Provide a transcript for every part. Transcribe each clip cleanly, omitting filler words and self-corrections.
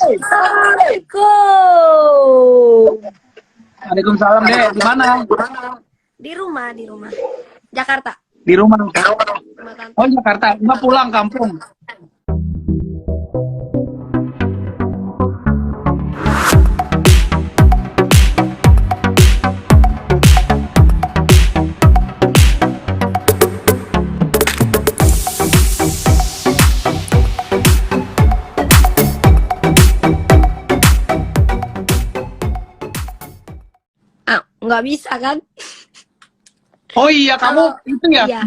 Assalamualaikum. Waalaikumsalam deh. Di mana? Di rumah. Jakarta. Di rumah. Rumah tante. Oh Jakarta. Nggak pulang kampung. Nggak bisa kan? Oh iya, kamu itu ya iya.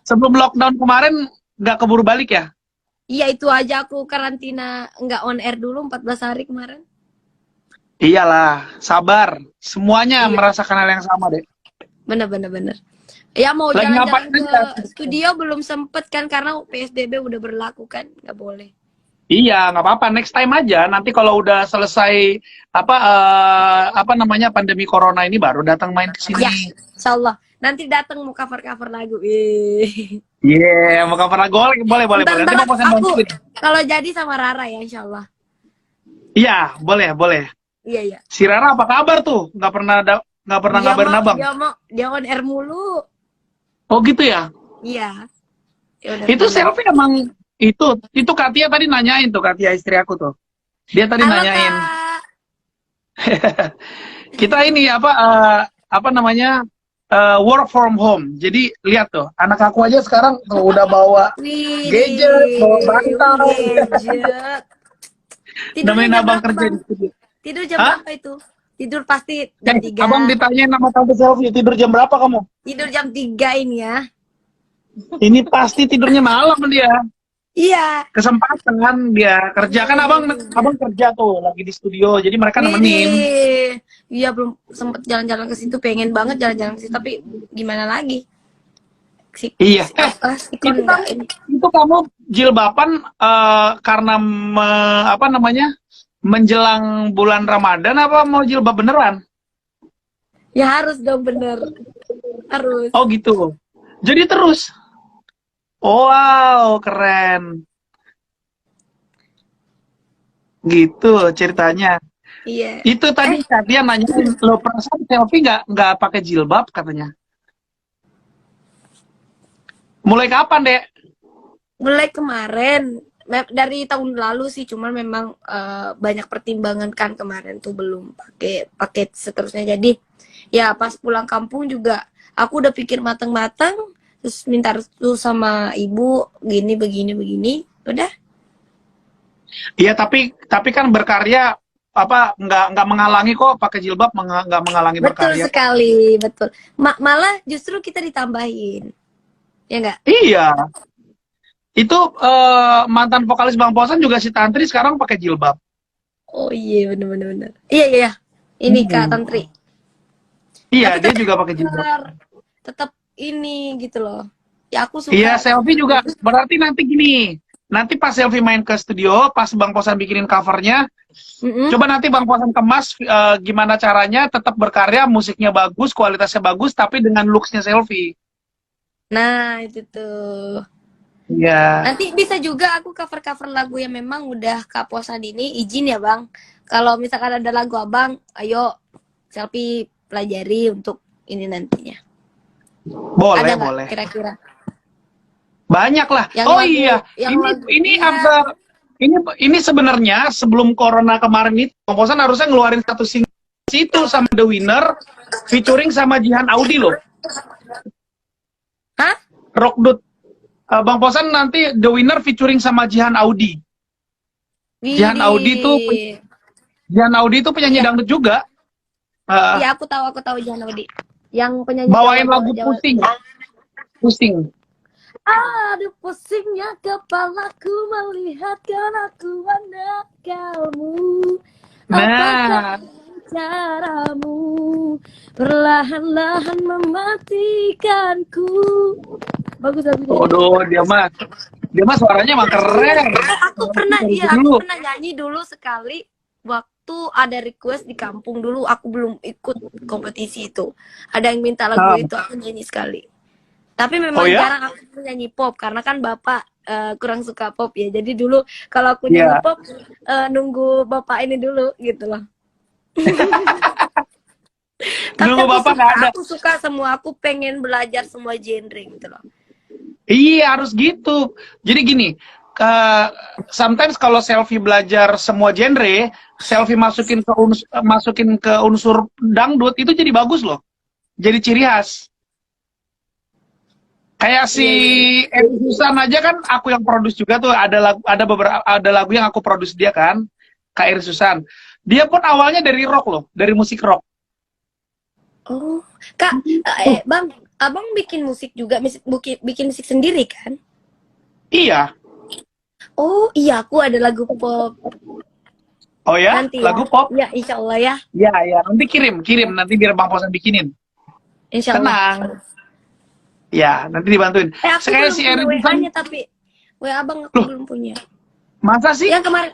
sebelum lockdown kemarin nggak keburu balik ya? Iya, itu aja aku karantina nggak on air dulu 14 hari kemarin. Iyalah, sabar. Semuanya Iya. merasakan hal yang sama deh. Bener. Ya mau Lagi jalan-jalan ngapain ke aja? studio belum sempet kan karena PSBB udah berlaku kan, nggak boleh. Iya, nggak apa-apa. Next time aja. Nanti kalau udah selesai apa namanya pandemi corona ini baru datang main ke sini. Ya, insyaallah. Nanti datang mau cover lagu. Iya, mau cover lagu boleh. Ntar Nanti mau pesan aku bantuin. kalau jadi sama Rara ya insyaallah. Iya, boleh. Iya. Si Rara apa kabar tuh? Nggak pernah ngabarin abang. Dia on air mulu. Oh gitu ya? Iya. Itu selfie emang itu Katia tadi nanyain tuh, Katia istri aku tuh. Dia tadi Halo, nanyain. Kak. Kita ini apa namanya? Work from home. Jadi lihat tuh, anak aku aja sekarang tuh udah bawa gadget, bawa bantal. Gadget. Nemenin abang kerja di studio. Tidur jam berapa itu? Tidur pasti jam 3. Abang ditanyain sama tante selfie, tidur jam berapa kamu? Tidur jam 3 ini ya. Ini pasti tidurnya malam dia. Iya. Kesempatan dia kerja kan abang kerja tuh lagi di studio, jadi mereka nemenin. Iya, belum sempet jalan-jalan ke situ, pengen banget jalan-jalan ke situ tapi gimana lagi? Iya. Itu kamu jilbaban karena apa namanya? Menjelang bulan Ramadan apa mau jilbab beneran? Ya harus dong, bener. Harus. Oh gitu. Jadi terus. Wow, keren. Gitu ceritanya. Iya. Itu tadi dia nanyain, lo perasaan selfie nggak pakai jilbab katanya. Mulai kapan, Dek? Mulai kemarin. Dari tahun lalu sih, cuman memang banyak pertimbangan kan kemarin tuh belum pakai seterusnya. Jadi ya pas pulang kampung juga aku udah pikir matang-matang, terus minta restu sama ibu begini, udah. Iya, tapi kan berkarya apa nggak menghalangi kok, pakai jilbab nggak menghalangi berkarya. Betul sekali, betul. Malah justru kita ditambahin. Ya enggak? Iya. Itu mantan vokalis Bang Posan juga si Tantri sekarang pakai jilbab. Oh iya, bener. Iya. Ini Kak Tantri. Iya, dia juga pakai jilbab. Tetap ini gitu loh. Ya aku suka. Iya, selfie juga. Berarti nanti gini. Nanti pas selfie main ke studio, pas Bang Posan bikinin covernya, coba nanti Bang Posan kemas gimana caranya tetap berkarya, musiknya bagus, kualitasnya bagus, tapi dengan looks-nya selfie. Nah, itu tuh. Iya. Nanti bisa juga aku cover lagu yang memang udah Kak Posan ini izin ya Bang. Kalau misalkan ada lagu Abang, ayo selfie pelajari untuk ini nantinya. Boleh, ada boleh. Kira-kira. Banyak lah. Iya. Ini sebenarnya sebelum corona kemarin itu, Bang Posan harusnya ngeluarin satu single itu sama The Winner, featuring sama Jihan Audi loh. Hah? Rockdut. Bang Posan nanti The Winner featuring sama Jihan Audi. Jihan Audi itu penyanyi dangdut juga. Iya, aku tahu Jihan Audi. Yang penyanyi bawain lagu Pusing. Aduh pusingnya kepalaku melihat kelakuan kamu. Apakah caramu perlahan-lahan mematikanku? Bagus lagunya. Waduh, dia mah suaranya emang keren. Aku pernah nyanyi dulu sekali waktu ada request di kampung dulu. Aku belum ikut kompetisi itu. Ada yang minta lagu itu, aku nyanyi sekali. Tapi memang jarang aku nyanyi pop karena kan bapak kurang suka pop ya. Jadi dulu kalau aku Iya. nyanyi pop nunggu bapak ini dulu gitu loh. Tapi Nunggu bapak nggak ada. aku suka semua, aku pengen belajar semua genre gitu loh. Iya, harus gitu. Jadi gini, sometimes kalau Selfie belajar semua genre, Selfie masukin ke unsur dangdut itu jadi bagus loh. Jadi ciri khas. Kayak si Iya. Eri Susan aja kan aku yang produce juga tuh, ada lagu yang aku produce dia kan, Kak Eri Susan. Dia pun awalnya dari rock loh, dari musik rock. Oh, Kak, Bang, Abang bikin musik juga, bikin musik sendiri kan? Iya. Oh iya, aku ada lagu pop Oh ya, nanti ya. lagu pop. Ya, insya Allah ya. Ya, ya. Nanti kirim nanti biar Bang Posan bikinin. Insya Allah. Tenang. Ya, nanti dibantuin. Aku Sekali belum si punya Eri Susan, WA-nya tapi WA Abang aku loh, belum punya. masa sih? Yang kemarin,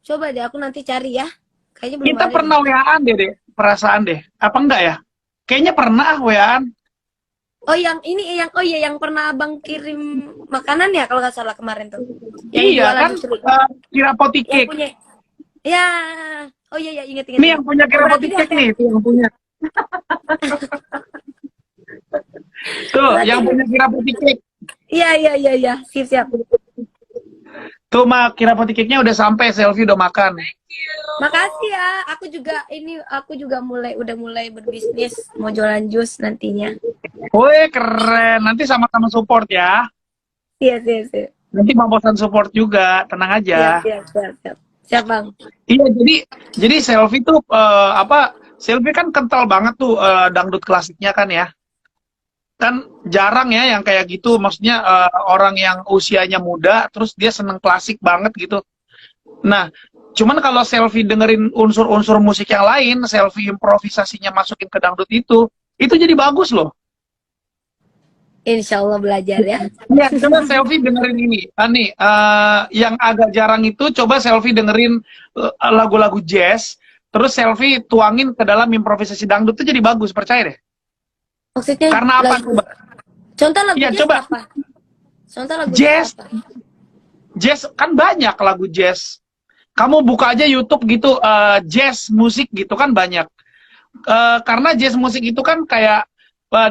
coba deh aku nanti cari ya. Kayaknya belum Kita ada pernah deh. WA-an deh, perasaan deh. Apa enggak ya? Kayaknya pernah WA-an. Oh yang ini, oh iya yang pernah Abang kirim makanan ya kalau nggak salah kemarin tuh. Yang Iya jualan kan, di Sri. Kira Poti Yang Cake. punya. Ya, oh iya ingat. Ini yang punya Kira Poti Cake nih, itu yang punya. Tuh, yang punya Kira Poti Cake. Iya, siap. Tuh, Kira Poti Cake-nya udah sampai, Selfie udah makan. Makasih ya. Aku juga udah mulai berbisnis, mau jualan jus nantinya. Woi, keren. Nanti sama-sama support ya. Iya. Nanti Bang Bosan support juga, tenang aja. Siap. Siap, Bang. Iya, jadi Selfie tuh Selfie kan kental banget tuh dangdut klasiknya kan ya. Kan jarang ya yang kayak gitu, maksudnya orang yang usianya muda terus dia seneng klasik banget gitu. Nah, cuman kalau Selfie dengerin unsur-unsur musik yang lain, Selfie improvisasinya masukin ke dangdut itu jadi bagus loh. Insya Allah belajar ya. Ya, coba Selfie dengerin ini. Yang agak jarang itu coba Selfie dengerin lagu-lagu jazz, terus Selfie tuangin ke dalam improvisasi dangdut itu jadi bagus, percaya deh. Maksudnya Karena apa? Coba? Contoh lagu Iya, jazz coba. apa? Contoh lagu Jazz. apa? Jazz kan banyak lagu jazz. Kamu buka aja YouTube gitu, jazz musik gitu kan banyak. Karena jazz musik itu kan kayak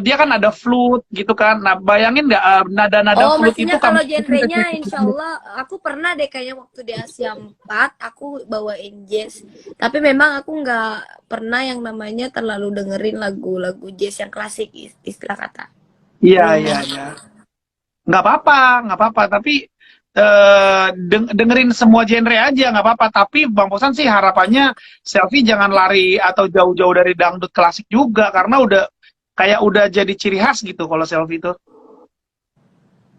dia kan ada flute gitu kan. Nah, bayangin nggak nada-nada flute itu maksudnya kalau kamu genrenya insya Allah aku pernah deh kayaknya waktu di Asia 4 aku bawain jazz. Tapi memang aku nggak pernah yang namanya terlalu dengerin lagu-lagu jazz yang klasik istilah kata. Iya. Nggak apa-apa. Tapi dengerin semua genre aja nggak apa-apa. Tapi Bang Posan sih harapannya Selfie jangan lari atau jauh-jauh dari dangdut klasik juga karena udah jadi ciri khas gitu kalau Selfie itu.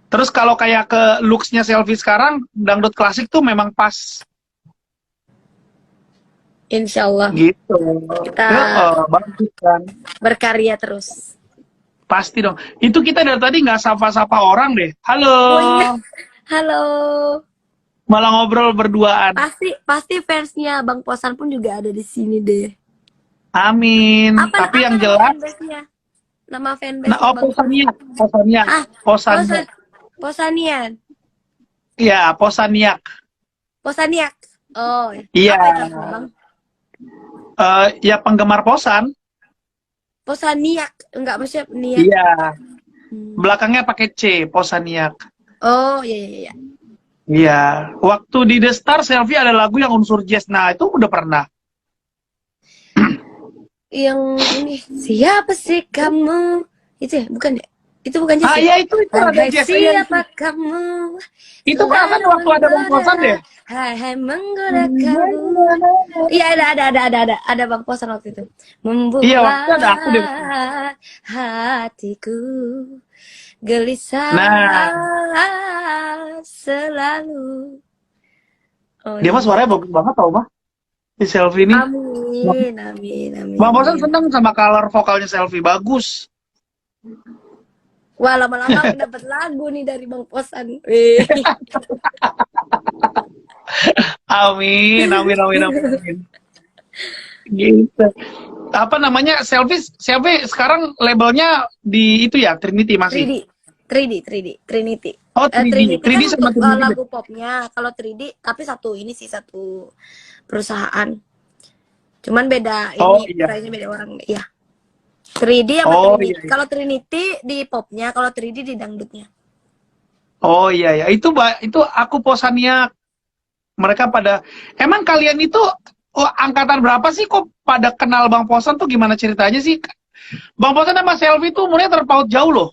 Terus kalau kayak ke looks-nya Selfie sekarang dangdut klasik tuh memang pas. Insya Allah Gitu. kita Bagus kan. berkarya terus. Pasti dong. Itu kita dari tadi nggak sapa-sapa orang deh. Halo. Oh, iya. Halo. Malah ngobrol berduaan. Pasti fansnya Bang Posan pun juga ada di sini deh. Amin. Tapi yang jelas. Nama fanbase. Nah, Posaniak. Posanian. Iya, Posaniak. Posaniak. Oh. Iya. Apa itu, Bang? Ya penggemar Posan. Posaniak, enggak maksudnya niak. Iya. Belakangnya pakai C, Posaniak. Oh, iya. Iya. Waktu di The Star Selfie ada lagu yang unsur jazz. Nah, itu udah pernah. Yang ini siapa sih kamu? Itu ya, bukan ya? Itu bukan jazz. Iya itu ada jazz. Siapa kamu? Itu perasaan waktu ada Bang Posan deh. Hai menggoda kamu. Iya ada Bang Posan waktu itu. Membuat waktu ada aku deh. hatiku gelisah selalu. Dia mah suaranya bagus banget tau mah. Di Selfie ini. Amin. Bang Posan seneng sama color vokalnya Selfie, bagus. Wah, lama-lama aku dapat lagu nih dari Bang Posan. Amin. Gitu. Apa namanya? Selfie sekarang labelnya di itu ya, Trinity masih. Trinity. Oh, 3D. Trinity 3D kan sama untuk 3D. lagu popnya. Kalau 3D, tapi satu perusahaan. Cuman beda Oh, ini, iya. kayaknya beda orang. Iya. 3D sama Oh, Trinity. iya, iya. Kalau Trinity di popnya, kalau 3D di dangdutnya. Oh, iya, iya. Itu aku Posaniak. Mereka pada... Emang kalian itu angkatan berapa sih kok pada kenal Bang Posan tuh gimana ceritanya sih? Bang Posan sama Selvi tuh umurnya terpaut jauh loh.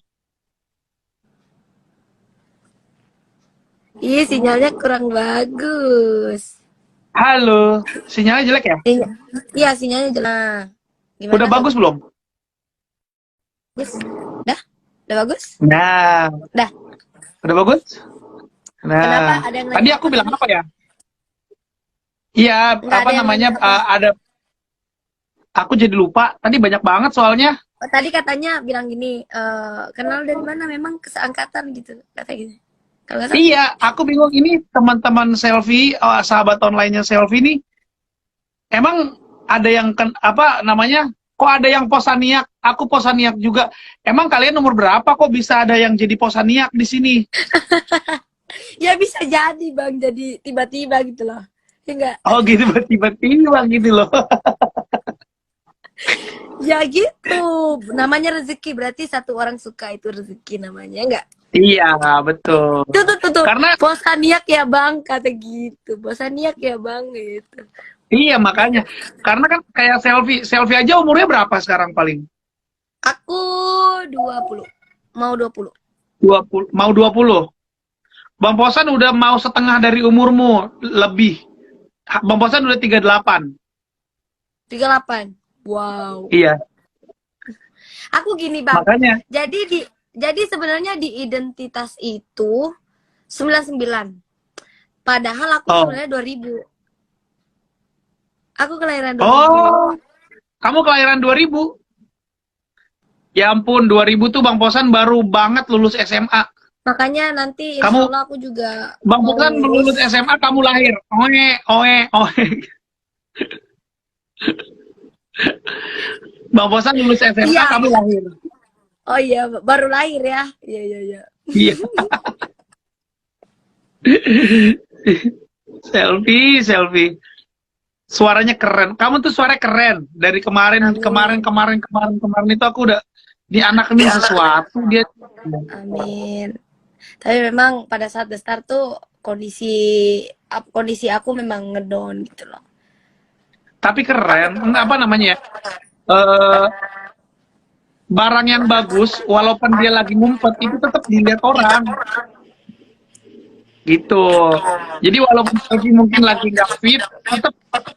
Iya, sinyalnya kurang bagus. Halo, sinyalnya jelek ya? Iya, sinyalnya jelas. Gimana Udah tuh? bagus belum? Bagus. Dah? Udah bagus? Nah, Dah. udah bagus? Nah, Kenapa? Ada yang tadi nanya aku apa bilang tadi? apa ya? Iya, Nggak apa ada yang namanya? nanya apa? Ada, aku jadi lupa. Tadi banyak banget soalnya. Oh, tadi katanya bilang gini, kenal dari mana? Memang keseangkatan gitu, kata gitu. Kalau nggak salah. Iya, aku bingung ini teman-teman Selvi, sahabat online-nya Selvi nih. Emang ada yang apa namanya? Kok ada yang Posaniak? Aku Posaniak juga. Emang kalian umur berapa kok bisa ada yang jadi Posaniak di sini? Ya bisa jadi bang, jadi tiba-tiba gitu loh. Ya enggak? Oh gitu, tiba-tiba gitu loh. Ya gitu. Namanya rezeki, berarti satu orang suka itu rezeki namanya, enggak? Iya, betul. Tuh. Karena Bosaniak ya bang, kata gitu. Bosaniak ya bang, gitu. iya makanya. Karena kan kayak Selvi aja umurnya berapa sekarang paling? Aku 20. Mau 20. 20, mau 20. Bang Posan udah mau setengah dari umurmu lebih. Bang Posan udah 38. 38. Wow. Iya, Aku gini bang. makanya. Jadi sebenarnya di identitas itu 99. Padahal aku sebenarnya 2000. Aku kelahiran 2000. Oh, kamu kelahiran 2000. Ya ampun, 2000 tuh Bang Posan baru banget lulus SMA. Makanya nanti insya Allah aku juga Bang mau Posan lulus SMA, kamu lahir. Oe. Bang Posan lulus SMA, Iya. kamu lahir. Oh iya, baru lahir ya. Iya. Iya. Selfie. Suaranya keren. Kamu tuh suaranya keren. Dari kemarin itu aku udah di anak ini sesuatu dia. Amin. Tapi memang pada saat the start tuh kondisi aku memang ngedown gitu loh. Tapi keren. Apa namanya ya? Barang yang bagus, walaupun dia lagi ngumpet, itu tetap dilihat orang. Gitu. Jadi walaupun mungkin lagi nggak fit, tetap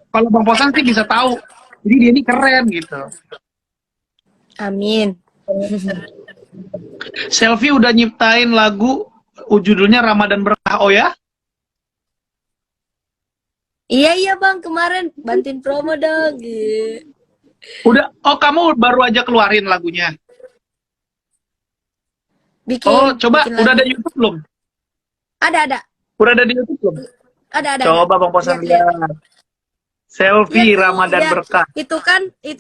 kalau Bang Posan sih bisa tahu. Jadi dia ini keren gitu. Amin. Selvi udah nyiptain lagu judulnya Ramadan Berkah. Oh ya? Iya bang, kemarin bantuin promo dong. Gitu. Udah. Oh kamu baru aja keluarin lagunya. Coba udah ada YouTube belum? Ada. Udah ada di YouTube belum? Ada. Coba Bang Posan lihat. Selvi Ramadan Berkah. Itu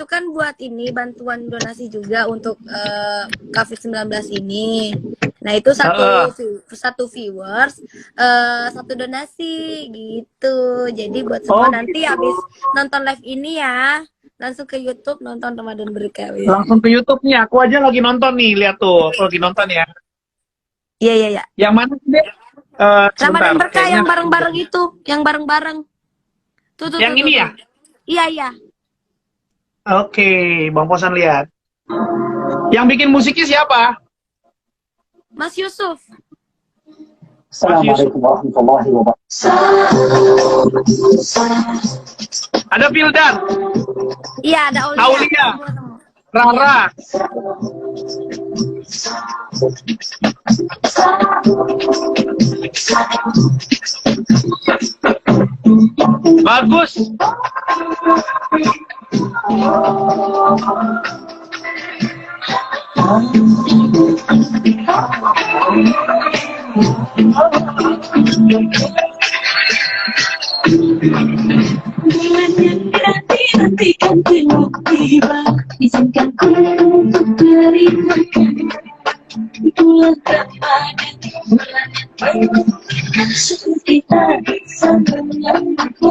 kan buat ini bantuan donasi juga untuk COVID-19 ini. Nah, itu satu viewers, satu donasi gitu. Jadi buat semua nanti gitu. habis nonton live ini ya, langsung ke YouTube nonton Ramadan Berkah. Langsung ke YouTube nih. Aku aja lagi nonton nih, lihat tuh. Lagi nonton ya. Iya. Yang mana sih, Dek? Ramadan Berkah yang bareng-bareng itu, yang bareng-bareng. Tuh, yang ini ya? Iya. Oke, Bang Posan lihat. Yang bikin musiknya siapa? Mas Yusuf. Assalamualaikum warahmatullahi wabarakatuh. Ada Vildan. Iya, ada Aulia. Rara. Bagus. Nantikan tengok tiba, izinkan ku untuk berikan itu pulang kepada bulan yang baru. Suku kita bisa menyambut